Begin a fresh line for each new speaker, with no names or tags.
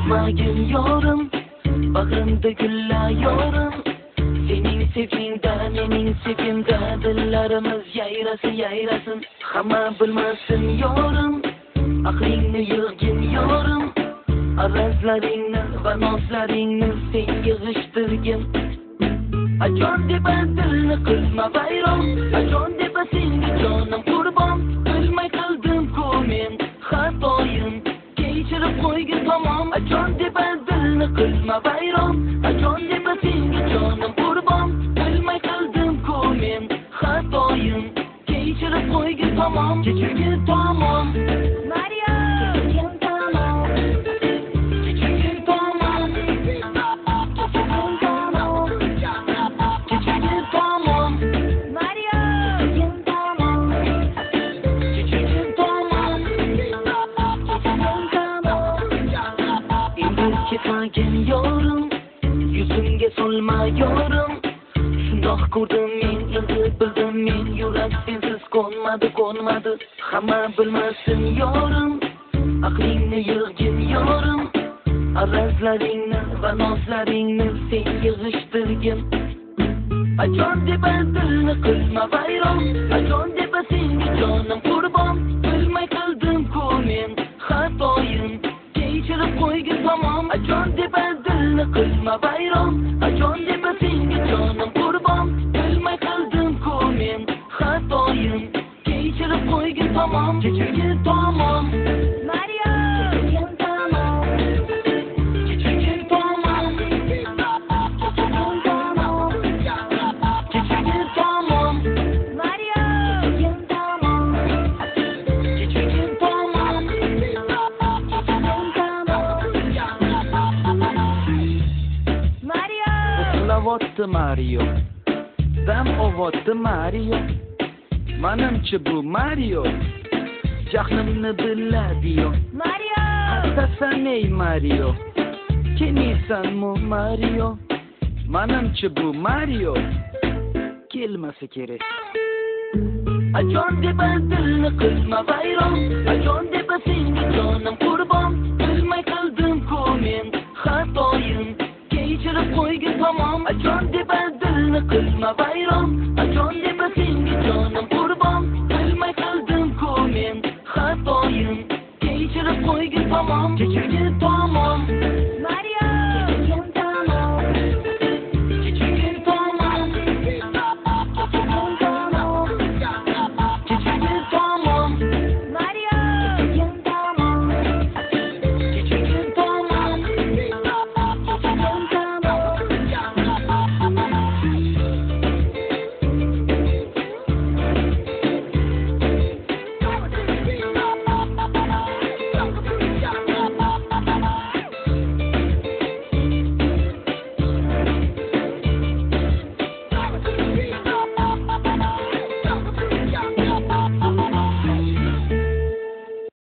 ketmagin yorim, bag'rimda gullar yorim. Sening sevgingda, mening sevgimda dillarimiz yayrasa yayrasin. Hamma bilmasin yorim, aqlingni yig'gin yorim. Arazlaringni va nozlaringni sen yig'ishtirgin. Ajon deb dilni qilma vayron, ajon deb senga jonim qurbon. Bilmay qildim-ku men xatoyim, kechirib qo'ygin tamom. Ajon deb dilni qilma vayron, ajon deb senga jonim qurbon. Bilmay qildim-ku men xatoyim, kechirib qo'ygin tamom. Kechirgin tamom Mario, kechirgin tamom. Kechirgin tamom Mario, kechirgin tamom. Kechirgin tamom Endi ketmagin yorim, yuzimga solma yorim. Shundoq ko'rdim men, endi bildim men, yurak sensiz qo'nmadi. Hamma bilmasin yorim, aqlingni yig'gin yorim. Arazlaringni va nozlaringni sen yig'ishtirgin. Ajon deb dilni qilma vayron, ajon deb senga jonim qurbon. Bilmay qildim-ku men xatoyim, kechirib qo'ygin tamom. Ajon deb dilni qilma vayron, ajon deb senga jonim qurbon. Bilmay qildim-ku men xatoyim, kechirib qo'ygin tamom. Kechirgin tamom Mario, kechirgin tamom. Kechirgin tamom. Kechirgin tamom Mario, kechirgin tamom. Kechirgin tamom. Mario,
uxlayapti Mario, dam olyapti Mario. Manimcha bu Mario jahlimni biladi-yu.
Mario,
Hastasan ey Mario, kelmaysanmi Mario? Manimcha bu Mario kelmasa kerak.
ajon deb dilni qilma vayron, ajon deb senga jonim qurbon. Bilmay qildim-ku men xatoyim, kechirib qo'ygin tamom. Ajon deb dilni qilma vayron, ajon deb senga